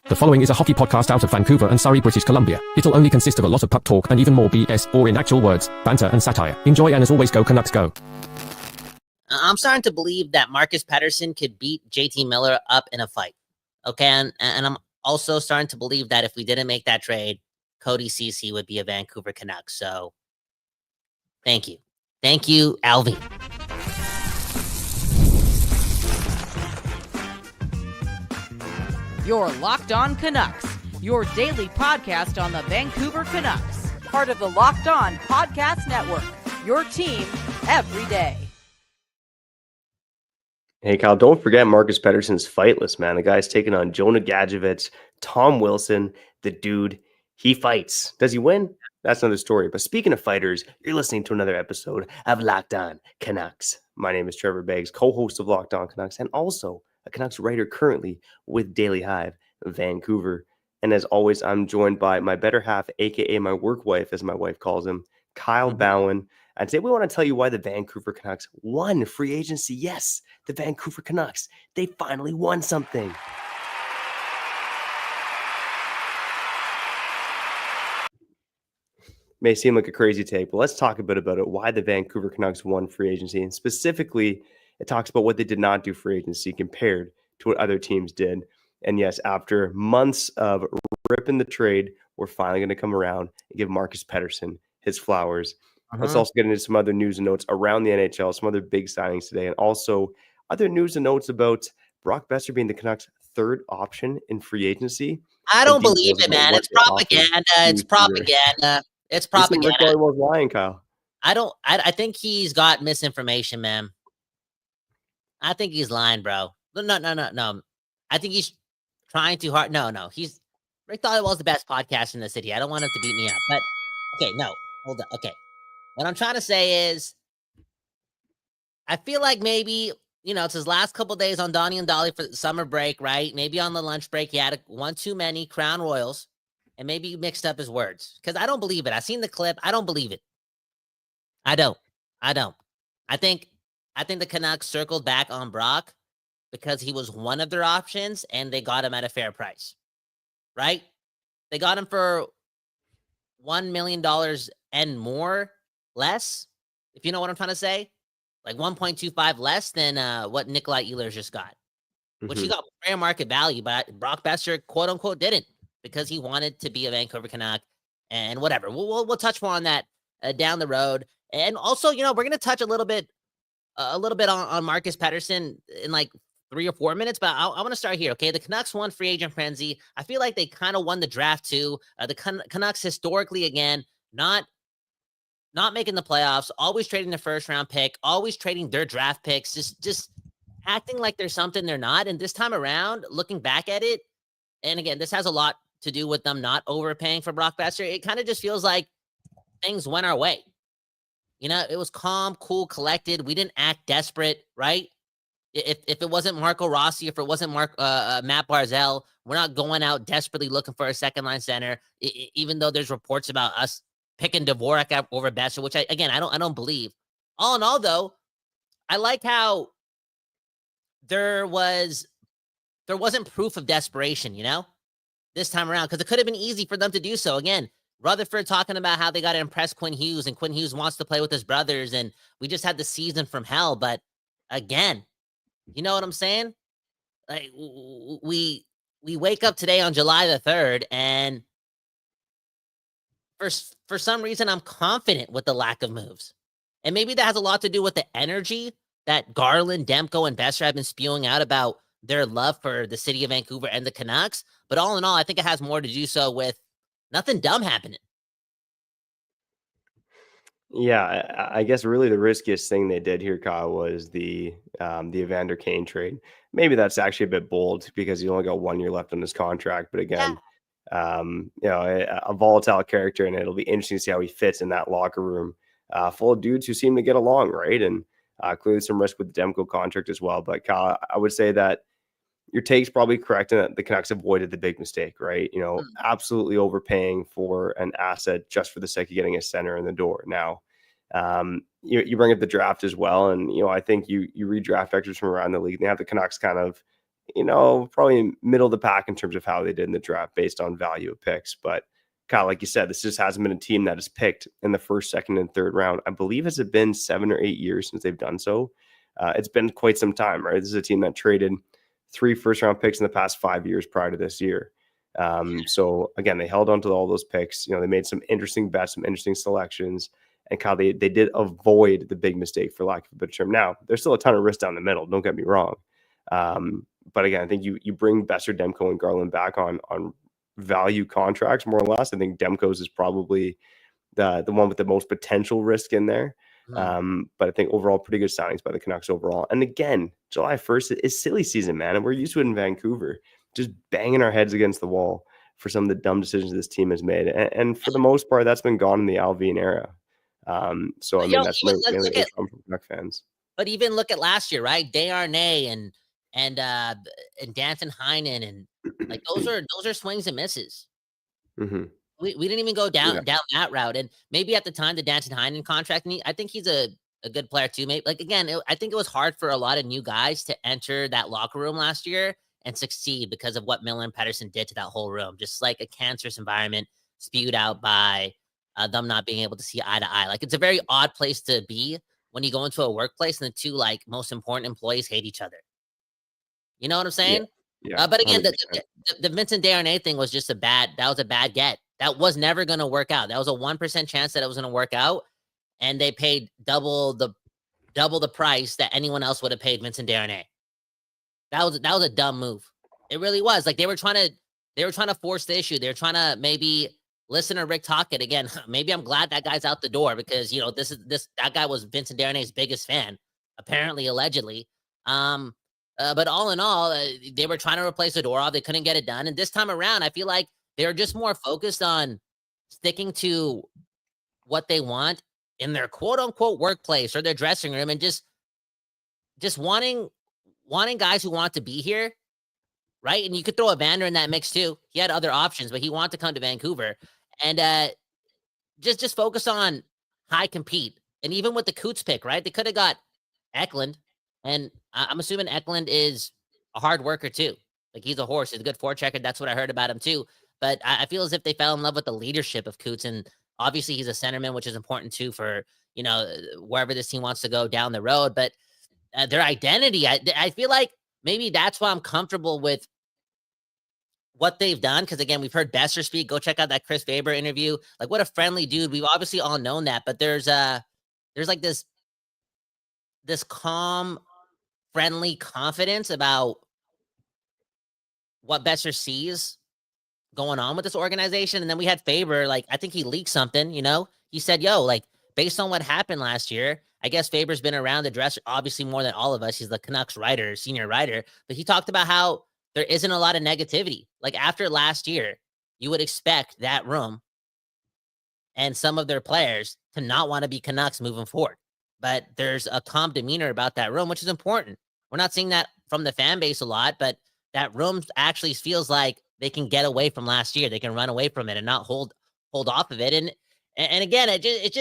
The following is a hockey podcast out of Vancouver and Surrey, British Columbia. It'll only consist of a lot of puck talk and even more BS, or in actual words, banter and satire. Enjoy, and as always, go Canucks go. I'm starting to believe that Marcus Pettersson could beat JT Miller up in a fight. Okay, and I'm also starting to believe that if we didn't make that trade, Cody Ceci would be a Vancouver Canucks. So, thank you. Thank you, Alvin. You're Locked On Canucks, your daily podcast on the Vancouver Canucks, part of the Locked On Podcast Network, your team every day. Hey, Kyle, don't forget Marcus Pettersson's fightless, man. The guy's taking on Jonah Gadjevich, Tom Wilson, the dude. He fights. Does he win? That's another story. But speaking of fighters, you're listening to another episode of Locked On Canucks. My name is Trevor Beggs, co-host of Locked On Canucks, and also a Canucks writer currently with Daily Hive, Vancouver. And as always, I'm joined by my better half, a.k.a. my work wife, as my wife calls him, Kyle Bhawan. And today we want to tell you why the Vancouver Canucks won free agency. Yes, the Vancouver Canucks. They finally won something. May seem like a crazy take, but let's talk a bit about it. Why the Vancouver Canucks won free agency. And specifically, it talks about what they did not do free agency compared to what other teams did. And yes, after months of ripping the trade, we're finally going to come around and give Marcus Pettersson his flowers. Let's also get into some other news and notes around the NHL, some other big signings today, and also other news and notes about Brock Boeser being the Canucks' third option in free agency. I don't believe it, man. It's propaganda. It's propaganda. It's propaganda. Rick was lying, Kyle. I think he's got misinformation, man. I think he's lying, bro. No. I think he's trying too hard. No. Rick Dollywell's the best podcast in the city. I don't want him to beat me up. But, okay, no. Hold on. Okay. What I'm trying to say is, I feel like maybe, it's his last couple days on Donnie and Dolly for the summer break, right? Maybe on the lunch break, he had one too many Crown Royals, and maybe he mixed up his words. Because I don't believe it. I've seen the clip. I don't believe it. I don't. I think the Canucks circled back on Brock because he was one of their options, and they got him at a fair price, right? They got him for $1 million and more less, if you know what I'm trying to say, like 1.25 less than what Nikolai Ehlers just got, which he got fair market value, but Brock Boeser, quote unquote, didn't, because he wanted to be a Vancouver Canuck and whatever. We'll touch more on that down the road. And also, we're going to touch a little bit on Marcus Pettersson in like 3 or 4 minutes, but I want to start here. Okay. The Canucks won free agent frenzy. I feel like they kind of won the draft too. The Canucks historically, again, not making the playoffs, always trading the first round pick, always trading their draft picks, just acting like there's something they're not. And this time around, looking back at it, and again, this has a lot to do with them not overpaying for Brock Boeser. It kind of just feels like things went our way. It was calm, cool, collected. We didn't act desperate, right? If it wasn't Marco Rossi, if it wasn't Matt Barzal, we're not going out desperately looking for a second line center. Even though there's reports about us picking Dvorak over Boeser, which I don't believe. All in all, though, I like how there wasn't proof of desperation, this time around, because it could have been easy for them to do so. Again, Rutherford talking about how they got to impress Quinn Hughes, and Quinn Hughes wants to play with his brothers, and we just had the season from hell. But again, you know what I'm saying? Like, we wake up today on July the 3rd, and for some reason, I'm confident with the lack of moves. And maybe that has a lot to do with the energy that Garland, Demko, and Boeser have been spewing out about their love for the city of Vancouver and the Canucks. But all in all, I think it has more to do so with nothing dumb happening. Yeah, I guess really the riskiest thing they did here, Kyle, was the Evander Kane trade. Maybe that's actually a bit bold because he only got 1 year left on his contract. But again, a volatile character, and it'll be interesting to see how he fits in that locker room full of dudes who seem to get along, right? And clearly some risk with the Demko contract as well. But Kyle, I would say that your take's probably correct in that the Canucks avoided the big mistake, right? Absolutely overpaying for an asset just for the sake of getting a center in the door. Now, you bring up the draft as well, and I think you read draft extras from around the league. And they have the Canucks kind of probably middle of the pack in terms of how they did in the draft based on value of picks. But Kyle, like you said, this just hasn't been a team that is picked in the first, second, and third round. I believe has it been 7 or 8 years since they've done so. It's been quite some time, right? This is a team that traded 3 first-round picks in the past 5 years prior to this year. So again, they held on to all those picks. They made some interesting bets, some interesting selections. And Kyle, they did avoid the big mistake, for lack of a better term. Now, there's still a ton of risk down the middle. Don't get me wrong. But again, I think you bring Boeser, Demko, and Garland back on value contracts, more or less. I think Demko's is probably the one with the most potential risk in there. But I think overall, pretty good signings by the Canucks overall. And again, July 1st is silly season, man. And we're used to it in Vancouver, just banging our heads against the wall for some of the dumb decisions this team has made. And for the most part, that's been gone in the Alvin era. So I mean, that's mainly from Canuck fans. But even look at last year, right? Desharnais and Danton Heinen, and like those are swings and misses. Mm-hmm. We didn't even go down that route. And maybe at the time the Danton Heinen contract, and I think he's a good player too. Maybe like again, I think it was hard for a lot of new guys to enter that locker room last year and succeed because of what Miller and Pettersson did to that whole room. Just like a cancerous environment spewed out by them not being able to see eye to eye. Like it's a very odd place to be when you go into a workplace and the two like most important employees hate each other. You know what I'm saying? Yeah. But again, the Vincent Desharnais thing was just a bad get. That was never going to work out. That was a 1% chance that it was going to work out. And they paid double the price that anyone else would have paid Vincent Desharnais. That was a dumb move. It really was. Like they were trying to force the issue. They were trying to maybe listen to Rick Tocchet again. Maybe I'm glad that guy's out the door because that guy was Vincent Desharnais' biggest fan, apparently, allegedly. But all in all, they were trying to replace Zadorov. They couldn't get it done. And this time around, I feel like they're just more focused on sticking to what they want in their quote unquote workplace or their dressing room, and just wanting guys who want to be here. Right. And you could throw Evander in that mix too. He had other options, but he wanted to come to Vancouver, and just focus on high compete. And even with the Coots pick, right? They could have got Eklund, and I'm assuming Eklund is a hard worker too. Like he's a horse. He's a good forechecker. That's what I heard about him too. But I feel as if they fell in love with the leadership of Coots, and obviously he's a centerman, which is important too for wherever this team wants to go down the road. But their identity, I feel like maybe that's why I'm comfortable with what they've done. Because again, we've heard Boeser speak. Go check out that Chris Faber interview. Like what a friendly dude. We've obviously all known that, but there's like this calm, friendly confidence about what Boeser sees going on with this organization. And then we had Faber, like, I think he leaked something, he said, like based on what happened last year, I guess Faber's been around the dress, obviously more than all of us. He's the Canucks writer, senior writer, but he talked about how there isn't a lot of negativity. Like after last year, you would expect that room and some of their players to not want to be Canucks moving forward. But there's a calm demeanor about that room, which is important. We're not seeing that from the fan base a lot, but that room actually feels like they can get away from last year. They can run away from it and not hold off of it. And again, it's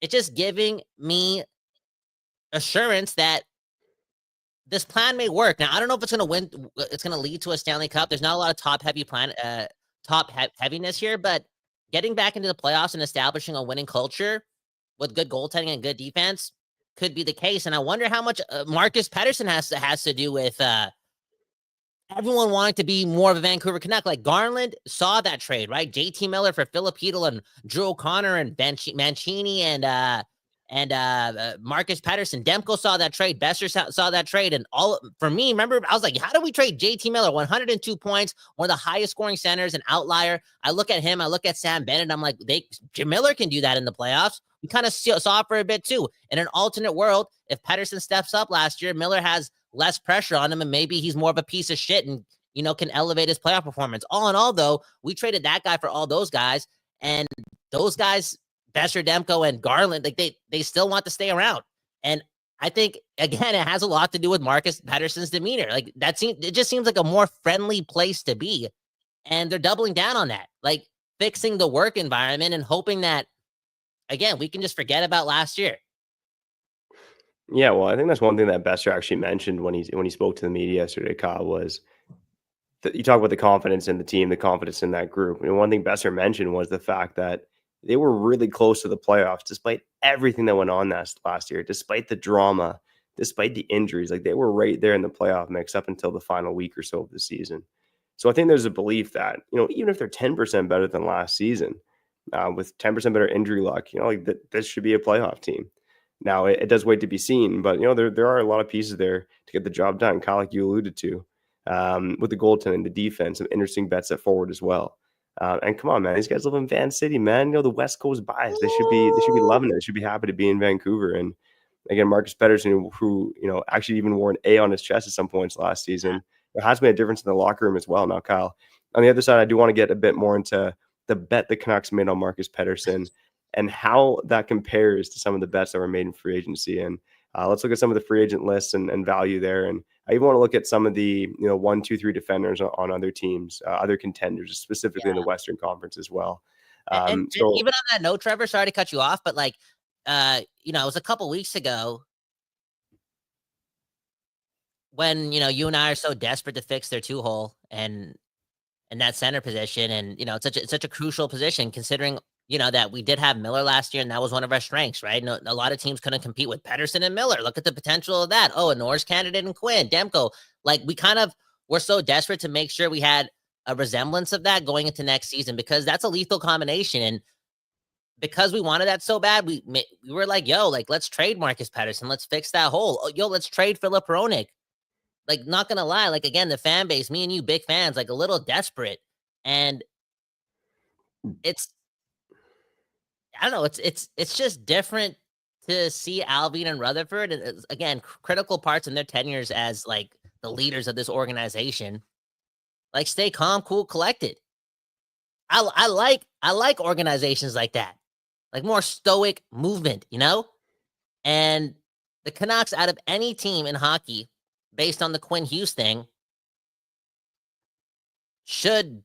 just giving me assurance that this plan may work. Now, I don't know if it's going to win. It's going to lead to a Stanley Cup. There's not a lot of top heaviness here, but getting back into the playoffs and establishing a winning culture with good goaltending and good defense could be the case. And I wonder how much Marcus Pettersson has to do with everyone wanting to be more of a Vancouver Canuck. Like Garland saw that trade, right? JT Miller for Filipino and Drew O'Connor and Mancini and Marcus Pettersson. Demko saw that trade. Boeser saw that trade. And all for me, remember, I was like, how do we trade JT Miller? 102 points, one of the highest scoring centers, an outlier. I look at him, I look at Sam Bennett. I'm like, Miller can do that in the playoffs. We kind of saw it for a bit too. In an alternate world, if Pettersson steps up last year, Miller has less pressure on him, and maybe he's more of a piece of shit and, can elevate his playoff performance. All in all, though, we traded that guy for all those guys, and those guys, Boeser, Demko, and Garland, like they still want to stay around. And I think, again, it has a lot to do with Marcus Pettersson's demeanor. Like it just seems like a more friendly place to be, and they're doubling down on that, like fixing the work environment and hoping that, again, we can just forget about last year. Yeah, well, I think that's one thing that Boeser actually mentioned when he spoke to the media yesterday, Kyle, was you talk about the confidence in the team, the confidence in that group. One thing Besser mentioned was the fact that they were really close to the playoffs, despite everything that went on last year, despite the drama, despite the injuries. Like, they were right there in the playoff mix up until the final week or so of the season. So I think there's a belief that, even if they're 10% better than last season, with 10% better injury luck, like this should be a playoff team. Now, it does wait to be seen, but, there are a lot of pieces there to get the job done. Kyle, like you alluded to, with the goaltending, the defense, some interesting bets at forward as well. And come on, man, these guys live in Van City, man. The West Coast bias. They should be loving it. They should be happy to be in Vancouver. And again, Marcus Pettersson, who actually even wore an A on his chest at some points last season, it has made a difference in the locker room as well. Now, Kyle, on the other side, I do want to get a bit more into the bet the Canucks made on Marcus Pettersson and how that compares to some of the bets that were made in free agency. And let's look at some of the free agent lists and value there. And I even want to look at some of the 1, 2, 3 defenders on other teams, other contenders, specifically in the Western Conference as well. And even on that note, Trevor, sorry to cut you off, but it was a couple weeks ago when you and I are so desperate to fix their 2-hole and that center position, and it's such a crucial position considering that we did have Miller last year, and that was one of our strengths, right? No, a lot of teams couldn't compete with Pettersson and Miller. Look at the potential of that. Oh, a Norris candidate and Quinn, Demko. Like, we kind of were so desperate to make sure we had a resemblance of that going into next season, because that's a lethal combination. And because we wanted that so bad, we were like, yo, like, let's trade Marcus Pettersson. Let's fix that hole. Oh, yo, let's trade Philip Hronek. Like, not going to lie, like, again, the fan base, me and you, big fans, like, a little desperate. And I don't know. It's just different to see Alvin and Rutherford, and again, critical parts in their tenures as like the leaders of this organization. Like, stay calm, cool, collected. I like organizations like that, like more stoic movement, And the Canucks, out of any team in hockey, based on the Quinn Hughes thing, should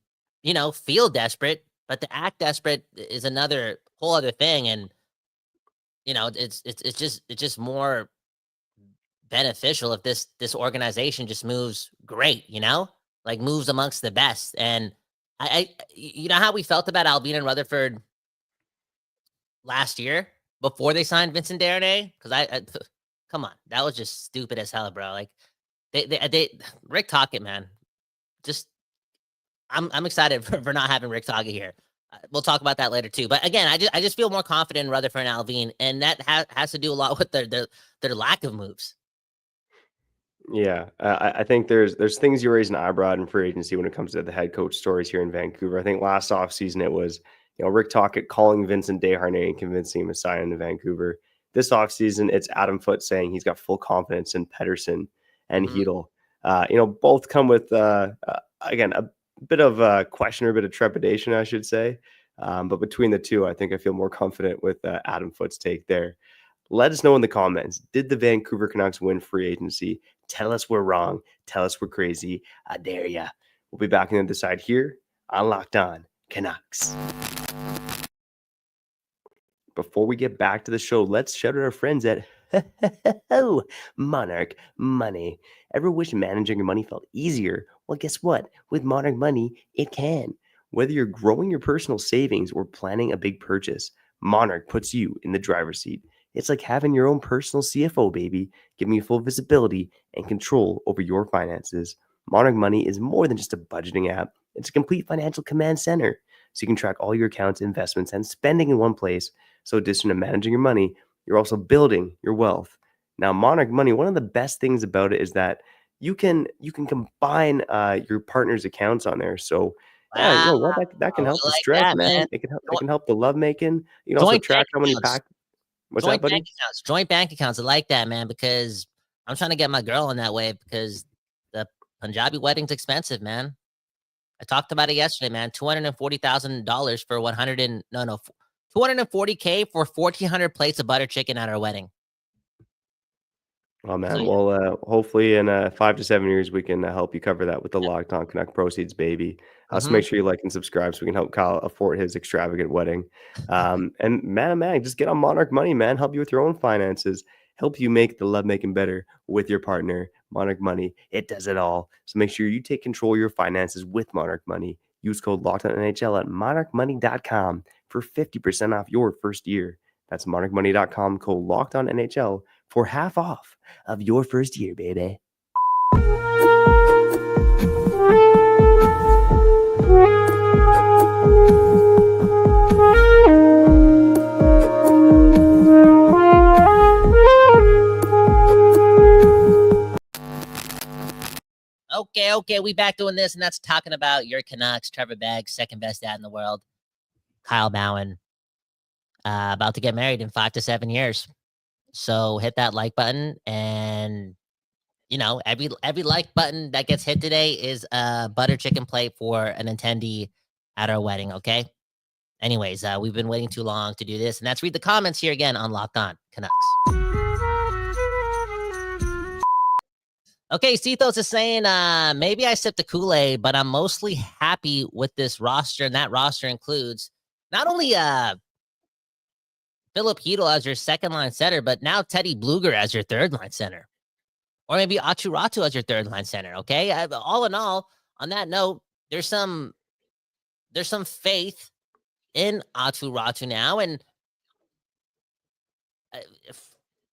feel desperate, but to act desperate is another whole other thing. And it's just more beneficial if this organization just moves great, like moves amongst the best. And I how we felt about Albina and Rutherford last year before they signed Vincent Desharnais, because I come on, that was just stupid as hell, bro. Like, they Rick Tocchet, man, just I'm excited for not having Rick Tocchet here. We'll talk about that later too. But again, I just feel more confident in Rutherford and Alvin, and that has to do a lot with their lack of moves. Yeah, I think there's things you raise an eyebrow in free agency when it comes to the head coach stories here in Vancouver. I think last offseason it was Rick Tocchet calling Vincent Desharnais and convincing him to sign into Vancouver. This offseason it's Adam Foote saying he's got full confidence in Pettersson and Hedl. Both come with again a bit of a question or a bit of trepidation, I should say. But between the two, I think I feel more confident with Adam Foote's take there. Let us know in the comments. Did the Vancouver Canucks win free agency? Tell us we're wrong. Tell us we're crazy. I dare ya. We'll be back on the other side here on Locked On Canucks. Before we get back to the show, let's shout out our friends at Monarch Money. Ever wish managing your money felt easier? Well, guess what? With Monarch Money, it can. Whether you're growing your personal savings or planning a big purchase, Monarch puts you in the driver's seat. It's like having your own personal CFO, baby, giving you full visibility and control over your finances. Monarch Money is more than just a budgeting app. It's a complete financial command center, so you can track all your accounts, investments, and spending in one place. So in addition to managing your money, you're also building your wealth. Now, Monarch Money, one of the best things about it is that you can combine your partner's accounts on there. So yeah, that can help the stress, that, man. It can help the love making. You can also track how many packs. What's that, buddy? Joint bank accounts. I like that, man, because I'm trying to get my girl in that way, because the Punjabi wedding's expensive, man. I talked about it yesterday, man. $240,000 for $240K for 1,400 plates of butter chicken at our wedding. Oh, man. So, well, hopefully in 5 to 7 years, we can help you cover that with the Locked On Canuck proceeds, baby. So make sure you like and subscribe so we can help Kyle afford his extravagant wedding. And man, just get on Monarch Money, man. Help you with your own finances. Help you make the lovemaking better with your partner. Monarch Money, it does it all. So make sure you take control of your finances with Monarch Money. Use code LOCKEDONNHL at monarchmoney.com for 50% off your first year. That's monarchmoney.com, code LOCKEDONNHL for half off of your first year, baby. Okay, we back doing this, and that's talking about your Canucks. Trevor Beggs, second best dad in the world. Kyle Bhawan, about to get married in 5 to 7 years. So hit that like button, and every like button that gets hit today is a butter chicken plate for an attendee at our wedding. Okay. Anyways, we've been waiting too long to do this, and let's read the comments here again on Locked On Canucks. Okay, Cethos is saying, maybe I sipped the Kool-Aid, but I'm mostly happy with this roster, and that roster includes not only Philip Hedl as your second-line center, but now Teddy Bluger as your third-line center. Or maybe Aatu Ratu as your third-line center, okay? All in all, on that note, there's some faith in Aatu Ratu now, and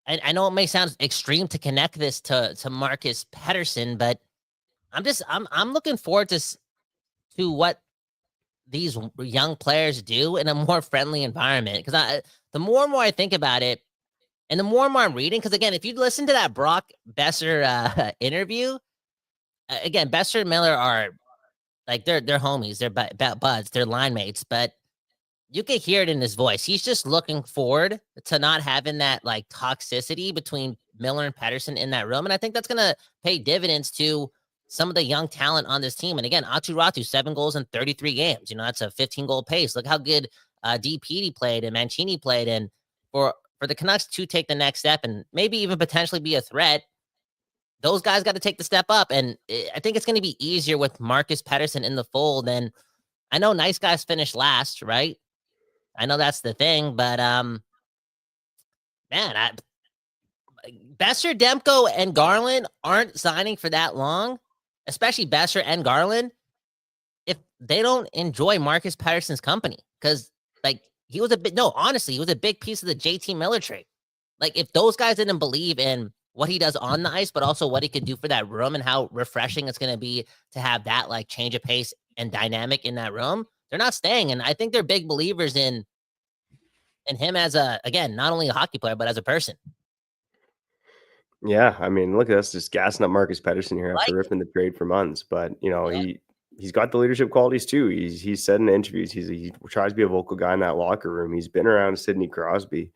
I know it may sound extreme to connect this to Marcus Pettersson, but I'm looking forward to what these young players do in a more friendly environment. Because the more and more I think about it, and the more and more I'm reading, because again, if you listen to that Brock Boeser interview, again, Boeser and Miller are like they're homies, they're buds, they're line mates, but you can hear it in his voice. He's just looking forward to not having that like toxicity between Miller and Pettersson in that room. And I think that's going to pay dividends to some of the young talent on this team. And again, Aatu Ratu, 7 goals in 33 games. That's a 15-goal pace. Look how good DPD played and Mancini played. And for the Canucks to take the next step and maybe even potentially be a threat, those guys got to take the step up. And I think it's going to be easier with Marcus Pettersson in the fold. And I know nice guys finish last, right? I know that's the thing, but Boeser, Demko, and Garland aren't signing for that long, especially Boeser and Garland, if they don't enjoy Marcus Pettersson's company. Because he was a big piece of the JT Miller trade. Like, if those guys didn't believe in what he does on the ice, but also what he could do for that room and how refreshing it's going to be to have that like change of pace and dynamic in that room, they're not staying. And I think they're big believers in him as not only a hockey player, but as a person. Yeah, I mean, look at us just gassing up Marcus Pettersson here after ripping the trade for months. But he's got the leadership qualities too. He's said in interviews he tries to be a vocal guy in that locker room. He's been around Sidney Crosby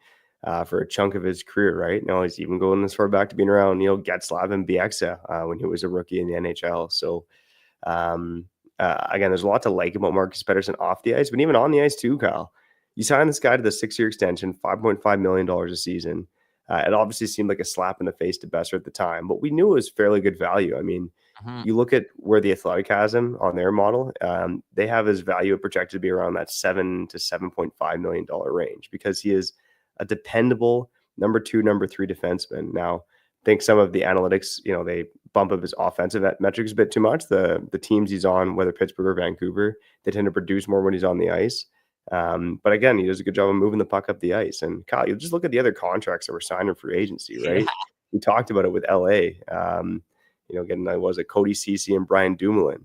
for a chunk of his career, right? He's even going this far back to being around Getzlaf and Bieksa when he was a rookie in the NHL. So again, there's a lot to like about Marcus Pettersson off the ice, but even on the ice too, Kyle. You signed this guy to the 6-year extension, $5.5 million a season. It obviously seemed like a slap in the face to Boeser at the time, but we knew it was fairly good value. I mean, you look at where the Athletic has him on their model, they have his value projected to be around that $7 to $7.5 million range because he is a dependable number 2, number 3 defenseman. Now, I think some of the analytics, they bump up his offensive metrics a bit too much. The teams he's on, whether Pittsburgh or Vancouver, they tend to produce more when he's on the ice. But again, he does a good job of moving the puck up the ice. And Kyle, you just look at the other contracts that were signed in free agency, right? Yeah. We talked about it with LA. Getting Cody Ceci and Brian Dumoulin.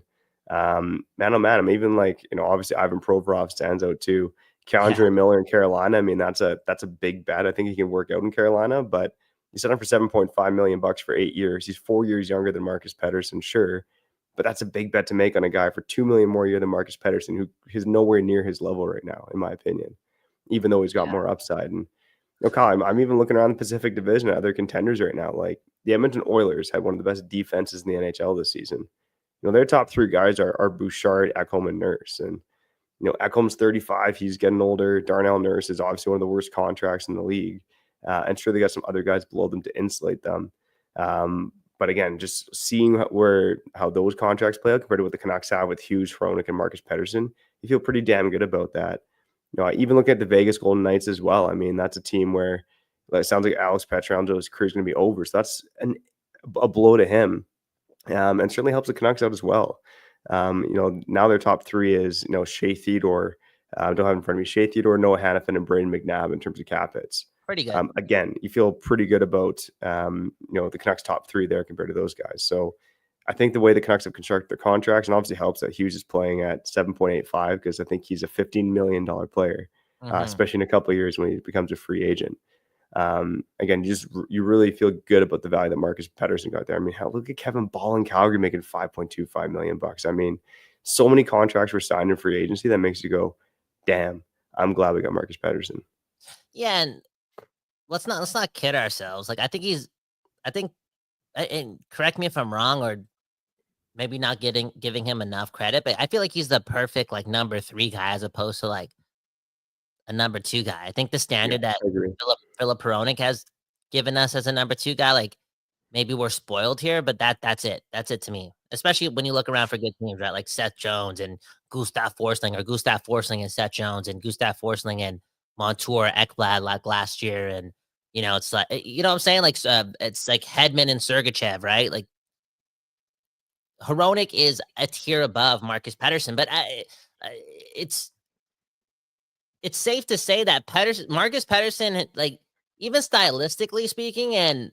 Man, oh man, I'm even obviously Ivan Provorov stands out too. K'Andre Miller in Carolina. I mean, that's a big bet. I think he can work out in Carolina, but he signed him for $7.5 million for 8 years. He's 4 years younger than Marcus Pettersson, sure. But that's a big bet to make on a guy for $2 million more a year than Marcus Pettersson, who is nowhere near his level right now, in my opinion, even though he's got more upside. And Kyle, I'm even looking around the Pacific Division at other contenders right now. Like the Edmonton Oilers had one of the best defenses in the NHL this season. Their top 3 guys are Bouchard, Ekholm, and Nurse. And Ekholm's 35; he's getting older. Darnell Nurse is obviously one of the worst contracts in the league, and sure they got some other guys below them to insulate them. But again, just seeing how those contracts play out compared to what the Canucks have with Hughes, Hronek, and Marcus Pettersson, you feel pretty damn good about that. I even look at the Vegas Golden Knights as well. I mean, that's a team where it sounds like Alex Petrangio's career is going to be over. So that's a blow to him, and certainly helps the Canucks out as well. Now their top three is Shea Theodore. Don't have in front of me Shea Theodore, Noah Hannafin, and Braden McNabb in terms of cap hits. Pretty good. Again, you feel pretty good about the Canucks top three there compared to those guys. So I think the way the Canucks have constructed their contracts, and obviously helps that Hughes is playing at 7.85 because I think he's a $15 million player, especially in a couple of years when he becomes a free agent. Again, you really feel good about the value that Marcus Pettersson got there. I mean, look at Kevin Ball in Calgary making $5.25 million. I mean, so many contracts were signed in free agency that makes you go, damn, I'm glad we got Marcus Pettersson. Yeah, and let's not kid ourselves. Like, I think, and correct me if I'm wrong, or maybe not giving him enough credit, but I feel like he's the perfect like number 3 guy as opposed to like a number 2 guy. I think the standard that Philip Peronic has given us as a number 2 guy, like maybe we're spoiled here, but that's it. That's it to me. Especially when you look around for good teams, right? Like Seth Jones and Gustav Forsling, or Gustav Forsling and Seth Jones, and Gustav Forsling and Montour Ekblad like last year. And, it's like, what I'm saying? Like, it's like Hedman and Sergachev, right? Like, Hronek is a tier above Marcus Pettersson, but it's safe to say that Marcus Pettersson, like, even stylistically speaking, and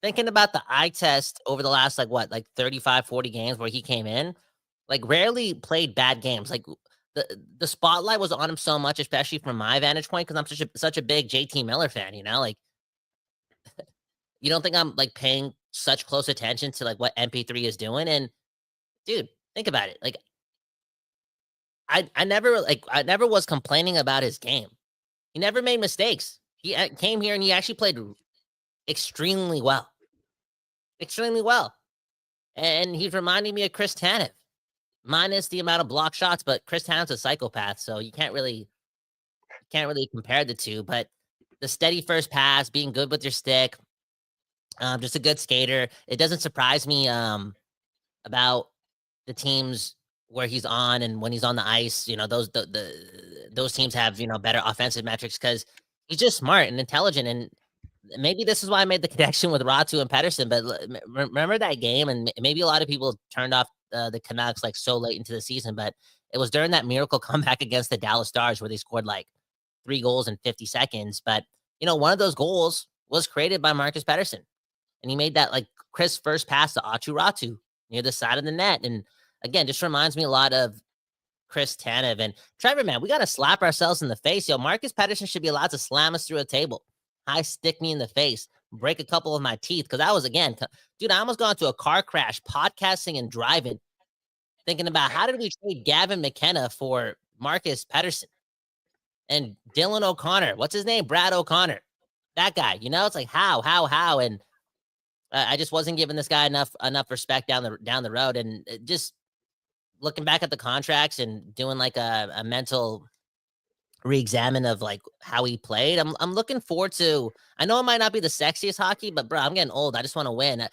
thinking about the eye test over the last, 35, 40 games where he came in, like, rarely played bad games. Like, the spotlight was on him so much, especially from my vantage point, because I'm such a big JT Miller fan, like, you don't think I'm, like, paying such close attention to, like, what MP3 is doing? And, dude, think about it. Like, I never was complaining about his game. He never made mistakes. He came here and he actually played extremely well. Extremely well. And he's reminding me of Chris Tanev, minus the amount of block shots, but Chris Tanev's a psychopath, so you can't really compare the two. But the steady first pass, being good with your stick, just a good skater. It doesn't surprise me about the teams where he's on and when he's on the ice. Those teams have better offensive metrics because he's just smart and intelligent. And maybe this is why I made the connection with Raty and Pettersson. But remember that game, and maybe a lot of people turned off the Canucks like so late into the season, but it was during that miracle comeback against the Dallas Stars where they scored like 3 goals in 50 seconds. But one of those goals was created by Marcus Pettersson. And he made that like crisp first pass to Aatu Raty near the side of the net. And again, just reminds me a lot of Chris Tanev. And Trevor, man, we got to slap ourselves in the face. Marcus Pettersson should be allowed to slam us through a table, high stick me in the face, break a couple of my teeth. Because I was, again, dude, I almost got into a car crash, podcasting and driving, thinking about how did we trade Gavin McKenna for Marcus Pettersson and Dylan O'Connor. What's his name? Brad O'Connor. That guy, it's like how? And I just wasn't giving this guy enough respect down the road. And just looking back at the contracts and doing like a mental re-examine of like how he played, I'm looking forward to. I know it might not be the sexiest hockey, but bro, I'm getting old. I just want to win.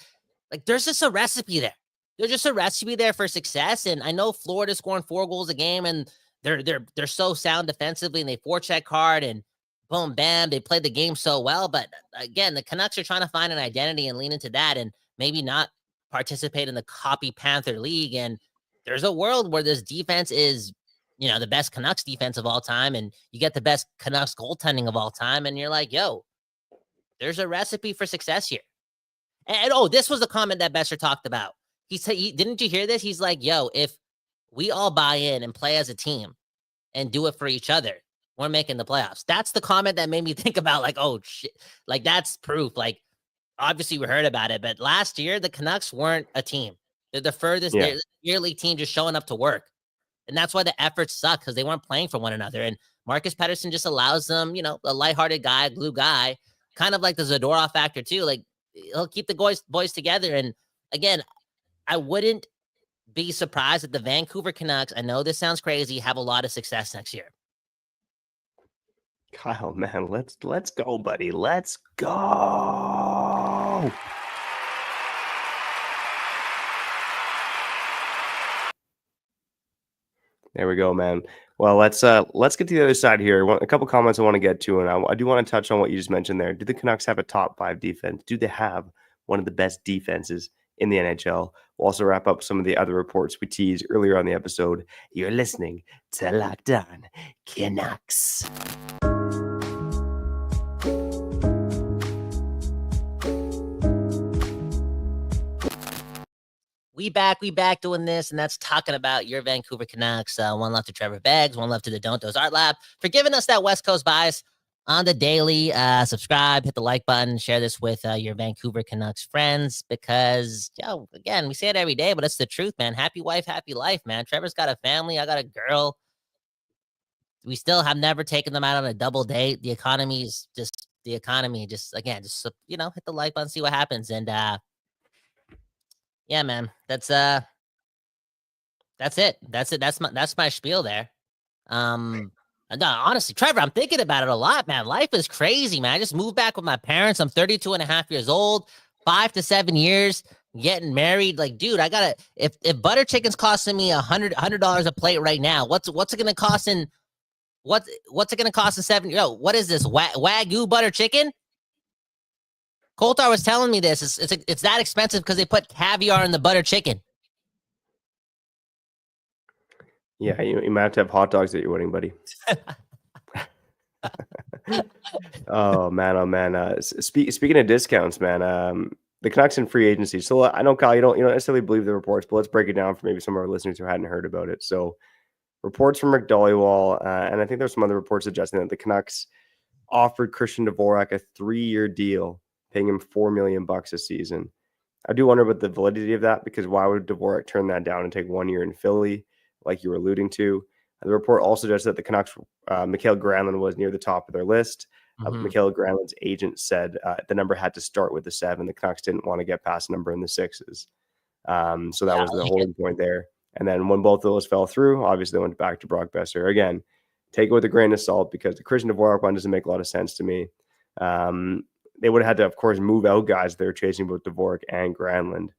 Like, there's just a recipe there. There's just a recipe there for success. And I know Florida's scoring 4 goals a game, and they're so sound defensively, and they forecheck hard, and boom, bam, they played the game so well. But again, the Canucks are trying to find an identity and lean into that, and maybe not participate in the Copy Panther League. And there's a world where this defense is, the best Canucks defense of all time, and you get the best Canucks goaltending of all time, and you're like, yo, there's a recipe for success here. And this was the comment that Boeser talked about. He said, didn't you hear this? He's like, yo, if we all buy in and play as a team and do it for each other, we're making the playoffs. That's the comment that made me think about like, oh shit, like that's proof. Like, obviously we heard about it, but last year the Canucks weren't a team. They're the furthest year league team just showing up to work. And that's why the efforts suck, because they weren't playing for one another. And Marcus Pettersson just allows them, a lighthearted guy, glue guy, kind of like the Zadorov factor too. Like, he'll keep the boys together. And again, I wouldn't be surprised if the Vancouver Canucks, I know this sounds crazy, have a lot of success next year. Kyle, man, let's go, buddy. Let's go. There we go, man. Well, let's get to the other side here. A couple comments I want to get to, and I do want to touch on what you just mentioned there. Do the Canucks have a top 5 defense? Do they have one of the best defenses in the NHL. We'll also wrap up some of the other reports we teased earlier on the episode. You're listening to Locked On Canucks. We back doing this, and that's talking about your Vancouver Canucks. One love to Trevor Beggs, one love to the Don't Doze Art Lab for giving us that West Coast bias on the daily. Subscribe, hit the like button, share this with your Vancouver Canucks friends because, again, we say it every day, but it's the truth, man. Happy wife, happy life, man. Trevor's got a family. I got a girl. We still have never taken them out on a double date. The economy, just hit the like button, see what happens. And, yeah, man, that's it. That's my spiel there. No, honestly, Trevor, I'm thinking about it a lot, man. Life is crazy, man. I just moved back with my parents. I'm 32 and a half years old, 5 to 7 years, getting married. Like, dude, I gotta, if butter chicken's costing me $100 a plate right now, what's it gonna cost in, what's it gonna cost in 7 years? What is this, Wagyu butter chicken? Coulthard was telling me this. It's that expensive because they put caviar in the butter chicken. Yeah, you might have to have hot dogs at your wedding, buddy. Oh man. Speaking of discounts, man, the Canucks in free agency. So I know, Kyle, you don't necessarily believe the reports, but let's break it down for maybe some of our listeners who hadn't heard about it. So reports from Rick Dollywall, and I think there's some other reports suggesting that the Canucks offered Christian Dvorak a 3-year deal, paying him $4 million a season. I do wonder about the validity of that, because why would Dvorak turn that down and take 1 year in Philly, like you were alluding to? The report also suggests that the Canucks, Mikael Granlund was near the top of their list. Mikael Granlund's agent said the number had to start with the 7. The Canucks didn't want to get past a number in the 6s. So that was the holding point there. And then when both of those fell through, obviously they went back to Brock Boeser. Again, take it with a grain of salt, because the Christian Dvorak one doesn't make a lot of sense to me. They would have had to, of course, move out guys they were chasing, both Dvorak and Granlund,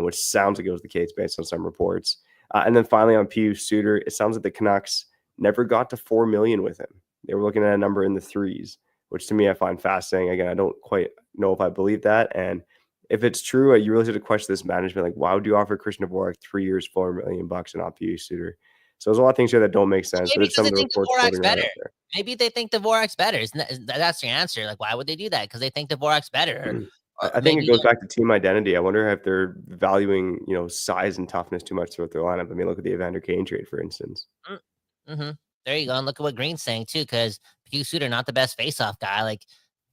which sounds like it was the case based on some reports. And then finally on Pius Suter, it sounds like the Canucks never got to $4 million with him. They were looking at a number in the 3s, which to me I find fascinating. Again, I don't quite know if I believe that. And if it's true, you really have to question this management. Like, why would you offer Christian Dvorak 3 years, $4 million and not Pius Suter? So there's a lot of things here that don't make sense. Maybe but it's some of the reports Dvorak's better. Maybe they think Dvorak's better. That's your answer. Like, why would they do that? Because they think Dvorak's better. I think it goes back to team identity. I wonder if they're valuing, size and toughness too much throughout their lineup. I mean, look at the Evander Kane trade, for instance. There you go. And look at what Green's saying too, because Pius Suter not the best faceoff guy. Like,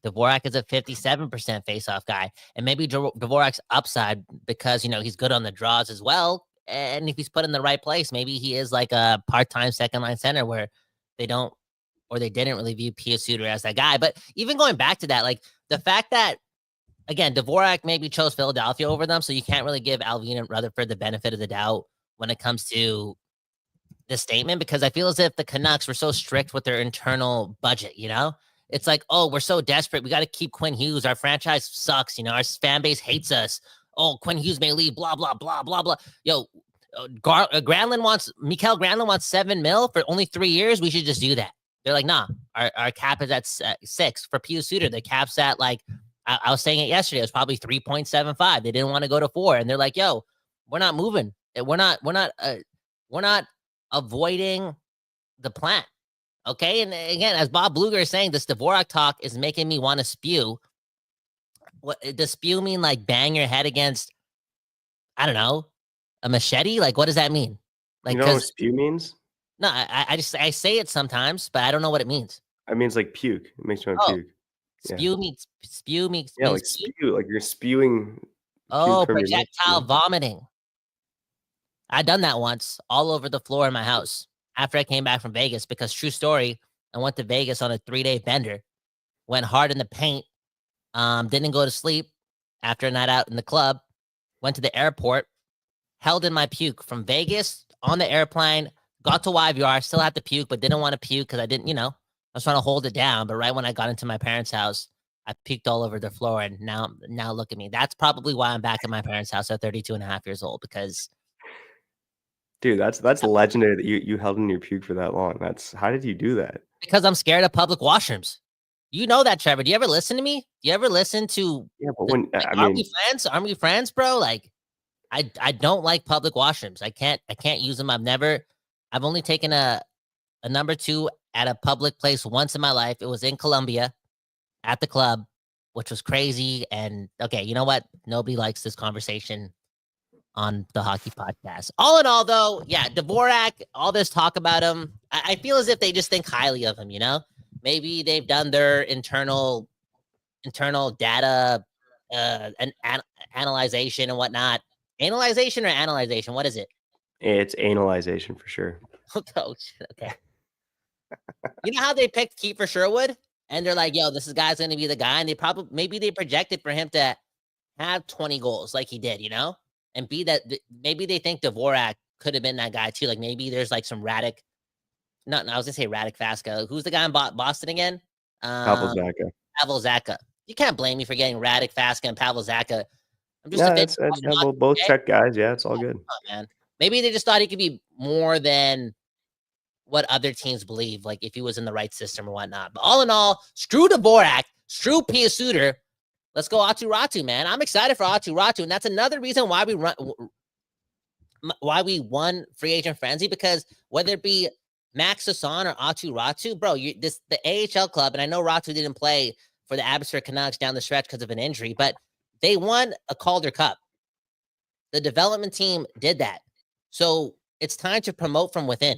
Dvorak is a 57% faceoff guy, and maybe Dvorak's upside because he's good on the draws as well. And if he's put in the right place, maybe he is like a part-time second line center where they didn't really view Pius Suter as that guy. But even going back to that, like the fact that, again, Dvorak maybe chose Philadelphia over them, so you can't really give Alvin and Rutherford the benefit of the doubt when it comes to this statement, because I feel as if the Canucks were so strict with their internal budget, It's like, oh, we're so desperate. We got to keep Quinn Hughes. Our franchise sucks. Our fan base hates us. Oh, Quinn Hughes may leave, blah, blah, blah, blah, blah. Yo, Mikael Granlund wants $7 million for only 3 years. We should just do that. They're like, nah, our cap is at 6 for Pius Suter. The cap's at I was saying it yesterday. It was probably 3.75. They didn't want to go to 4. And they're like, yo, we're not moving. We're not avoiding the plan. Okay. And again, as Bob Bluger is saying, this Dvorak talk is making me want to spew. What does spew mean? Like bang your head against, I don't know, a machete? Like, what does that mean? Like, you know what spew means? No, I say it sometimes, but I don't know what it means. It means like puke. It makes you want to puke. Spew means yeah, like spew, like you're spewing. Projectile vomiting. I done that once all over the floor in my house after I came back from Vegas, because true story, I went to Vegas on a 3-day bender, went hard in the paint, didn't go to sleep after a night out in the club, went to the airport, held in my puke from Vegas on the airplane, got to YVR, still had to puke, but didn't want to puke because I didn't, I was trying to hold it down. But right when I got into my parents' house, I puked all over the floor, and now look at me. That's probably why I'm back at my parents' house at 32 and a half years old, because dude, that's legendary that you held in your puke for that long. How did you do that? Because I'm scared of public washrooms. You know that, Trevor. Do you ever listen to me? Do you ever listen to? Yeah, but when Aren't we friends? Aren't we friends, bro? Like, I don't like public washrooms. I can't use them. I've only taken a number 2 at a public place once in my life. It was in Colombia at the club, which was crazy. And okay, you know what? Nobody likes this conversation on the hockey podcast. All in all, though, yeah, Dvorak, all this talk about him, I feel as if they just think highly of him, you know? Maybe they've done their internal data and analyzation and whatnot. Analyzation or analyzation? What is it? it's analyzation for sure. Oh, okay. You know how they picked Kiefer Sherwood? And they're like, yo, this guy's going to be the guy. And maybe they projected for him to have 20 goals like he did, you know? And maybe they think Dvorak could have been that guy too. Like maybe there's like some I was going to say Radek Vaska. Who's the guy in Boston again? Pavel Zacha. Pavel Zacha. You can't blame me for getting Radek Vaska and Pavel Zacha. I'm just both check guys. Yeah, it's all good. Oh, man. Maybe they just thought he could be more than what other teams believe, like if he was in the right system or whatnot. But all in all, screw Dvorak, screw Pia Suter. Let's go Aatu Räty, man. I'm excited for Aatu Räty, and that's another reason why we won free agent frenzy, because whether it be Max Sasson or Aatu Räty, bro, the AHL club, and I know Räty didn't play for the Abbotsford Canucks down the stretch because of an injury, but they won a Calder Cup. The development team did that. So it's time to promote from within.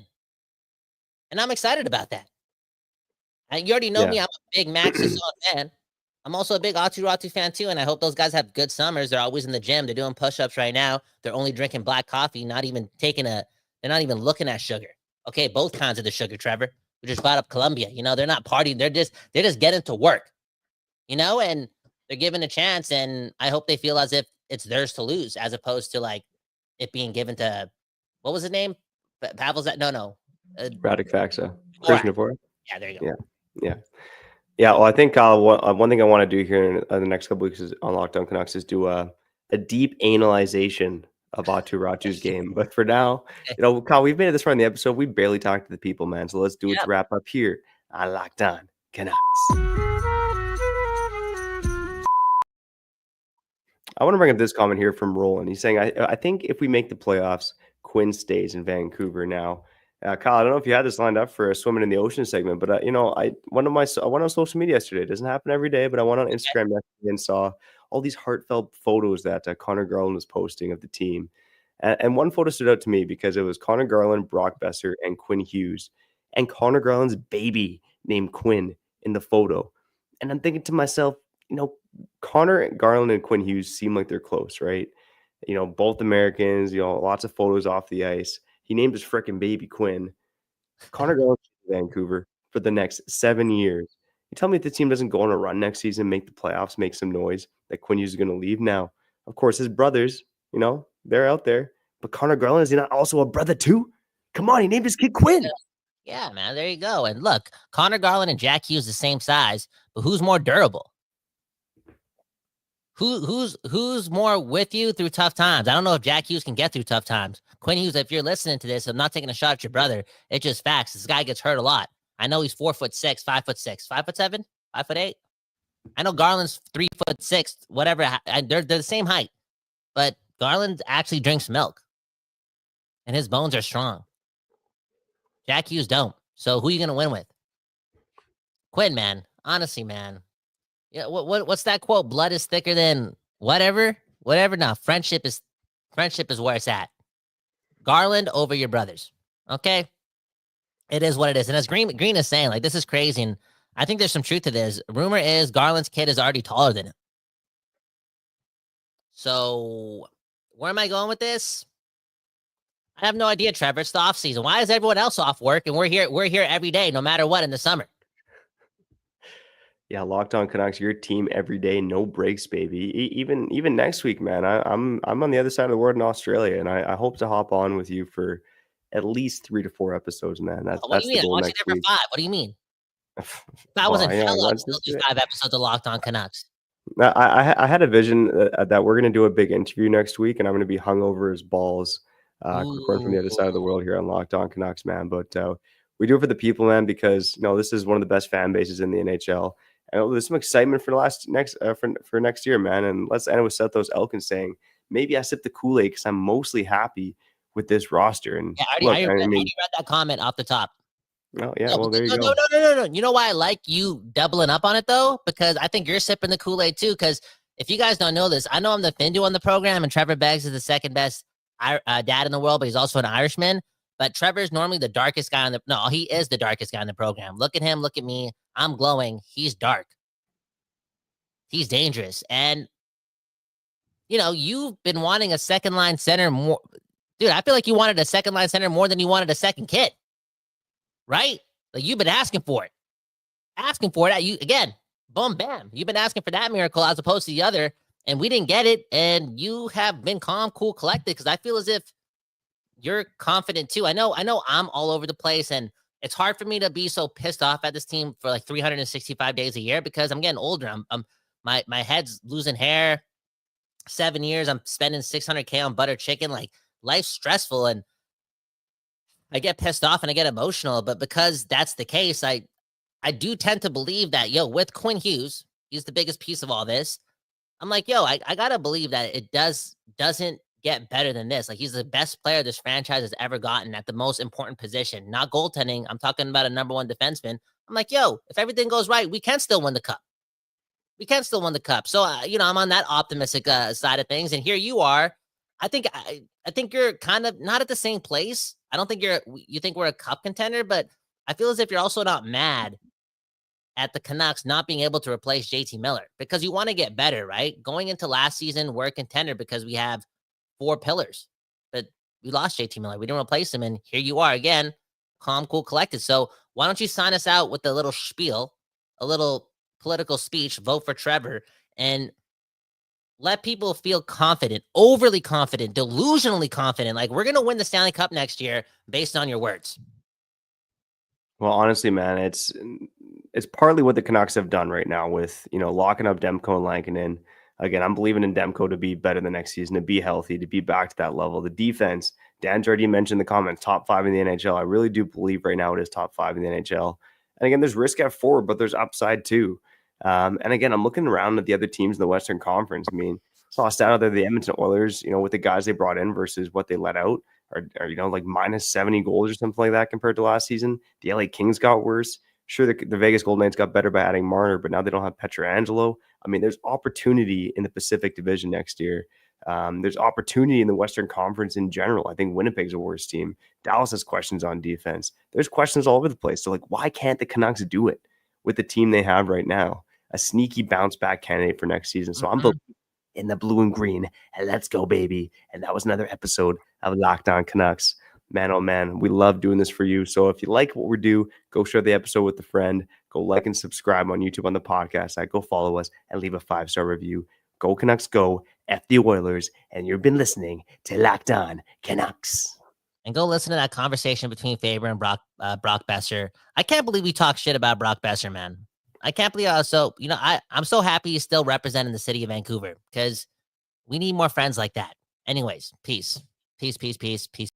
And I'm excited about that. And you already know me. I'm a big Max Sasson fan. I'm also a big Aatu Räty fan too, and I hope those guys have good summers. They're always in the gym. They're doing push-ups right now. They're only drinking black coffee, they're not even looking at sugar. Okay, both kinds of the sugar, Trevor. We just brought up Colombia. You know, they're not partying. They're just getting to work. You know, and they're given a chance, and I hope they feel as if it's theirs to lose, as opposed to like it being given to, what was his name? Pavel's that? No. Radek Vaxa. Christian Dvorak. Yeah, there you go. Yeah. Well, I think one thing I want to do here in the next couple weeks is on Locked On Canucks is do a deep analyzation of Aatu Räty's game. But for now, you know, Kyle, we've made it this far in the episode. We barely talked to the people, man. So let's do it to wrap up here on Locked On Canucks. I want to bring up this comment here from Roland. He's saying, I think if we make the playoffs, Quinn stays in Vancouver now. Kyle, I don't know if you had this lined up for a swimming in the ocean segment, but you know, I went on social media yesterday. It doesn't happen every day, but I went on Instagram yesterday and saw all these heartfelt photos that Connor Garland was posting of the team. And one photo stood out to me because it was Connor Garland, Brock Boeser, and Quinn Hughes, and Connor Garland's baby named Quinn in the photo. And I'm thinking to myself, you know, Connor Garland and Quinn Hughes seem like they're close, right? You know, both Americans, you know, lots of photos off the ice. He named his freaking baby Quinn. Connor Garland in Vancouver for the next 7 years. You tell me if the team doesn't go on a run next season, make the playoffs, make some noise, that Quinn Hughes is going to leave now. Of course, his brothers, you know, they're out there. But Connor Garland, is he not also a brother too? Come on, he named his kid Quinn. Yeah, man, there you go. And look, Connor Garland and Jack Hughes the same size, but who's more durable? Who's more with you through tough times? I don't know if Jack Hughes can get through tough times. Quinn Hughes, if you're listening to this, I'm not taking a shot at your brother. It's just facts. This guy gets hurt a lot. I know he's 4'6", 5'6", 5'7", 5'8". I know Garland's 3'6", whatever. They're the same height, but Garland actually drinks milk, and his bones are strong. Jack Hughes don't. So who are you gonna win with? Quinn, man. Honestly, man. Yeah, what's that quote? Blood is thicker than whatever. No, friendship is where it's at. Garland over your brothers. Okay, it is what it is. And as Green is saying, like, this is crazy, and I think there's some truth to this. Rumor is Garland's kid is already taller than him. So where am I going with this? I have no idea, Trevor. It's the off season. Why is everyone else off work and we're here every day, no matter what, in the summer? Yeah, Locked On Canucks, your team every day, no breaks, baby. Even next week, man. I'm on the other side of the world in Australia, and I hope to hop on with you for at least 3 to 4 episodes, man. That's the goal next week. 5. What do you mean? If I wasn't I'd still do 5 episodes of Locked On Canucks. I had a vision that we're going to do a big interview next week, and I'm going to be hungover as balls, recording from the other side of the world here on Locked On Canucks, man. But we do it for the people, man, because, you know, this is one of the best fan bases in the NHL. And there's some excitement for for next year, man. And let's end it with Sethos Elkin saying, maybe I sip the Kool-Aid because I'm mostly happy with this roster. And Yeah, I look, already read that comment off the top. Oh yeah, No, well there you no, go. No. You know why I like you doubling up on it though? Because I think you're sipping the Kool-Aid too. Because if you guys don't know this, I know I'm the FanDuel on the program, and Trevor Beggs is the second best dad in the world, but he's also an Irishman. But Trevor's normally the darkest guy he is the darkest guy in the program. Look at him, look at me. I'm glowing. He's dark. He's dangerous. And, you've been wanting a second line center more. Dude, I feel like you wanted a second line center more than you wanted a second kid. Right? Like you've been asking for it. Again, boom, bam. You've been asking for that miracle as opposed to the other, and we didn't get it. And you have been calm, cool, collected, because I feel as if you're confident too. I know I'm all over the place, and it's hard for me to be so pissed off at this team for like 365 days a year because I'm getting older. My head's losing hair. 7 years, I'm spending $600K on butter chicken. Like life's stressful, and I get pissed off and I get emotional. But because that's the case, I do tend to believe that, with Quinn Hughes, he's the biggest piece of all this. I'm like, I gotta believe that it doesn't get better than this. Like he's the best player this franchise has ever gotten at the most important position, not goaltending. I'm talking about a number one defenseman. I'm like, if everything goes right, we can still win the cup. So, I'm on that optimistic side of things. And here you are. I think you're kind of not at the same place. I don't think you think we're a cup contender, but I feel as if you're also not mad at the Canucks not being able to replace JT Miller because you want to get better, right? Going into last season, we're a contender because we have 4 pillars, but we lost JT Miller. We didn't replace him. And here you are again, calm, cool, collected. So why don't you sign us out with a little spiel, a little political speech, vote for Trevor, and let people feel confident, overly confident, delusionally confident. Like we're going to win the Stanley Cup next year based on your words. Well, honestly, man, it's partly what the Canucks have done right now with, locking up Demko and Lankinen. Again, I'm believing in Demko to be better the next season, to be healthy, to be back to that level. The defense, Dan's already mentioned in the comments, top 5 in the NHL. I really do believe right now it is top 5 in the NHL. And again, there's risk at forward, but there's upside too. And again, I'm looking around at the other teams in the Western Conference. I mean, saw a stat out there, the Edmonton Oilers, with the guys they brought in versus what they let out are like minus 70 goals or something like that compared to last season. The LA Kings got worse. Sure, the Vegas Golden Knights got better by adding Marner, but now they don't have Pietrangelo. I mean, there's opportunity in the Pacific Division next year. There's opportunity in the Western Conference in general. I think Winnipeg's a worse team. Dallas has questions on defense. There's questions all over the place. So, why can't the Canucks do it with the team they have right now? A sneaky bounce back candidate for next season. So I'm in the blue and green, and let's go, baby. And that was another episode of Locked On Canucks. Man, oh man, we love doing this for you. So if you like what we do, go share the episode with a friend. Go like and subscribe on YouTube on the podcast site. Go follow us and leave a 5-star review. Go Canucks, go. F the Oilers. And you've been listening to Locked On Canucks. And go listen to that conversation between Faber and Brock Boeser. I can't believe we talk shit about Brock Boeser, man. I can't believe I'm so happy he's still representing the city of Vancouver because we need more friends like that. Anyways, peace. Peace, peace, peace, peace.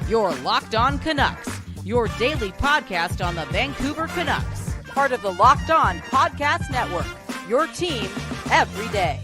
You're Locked On Canucks, your daily podcast on the Vancouver Canucks, part of the Locked On Podcast Network, your team every day.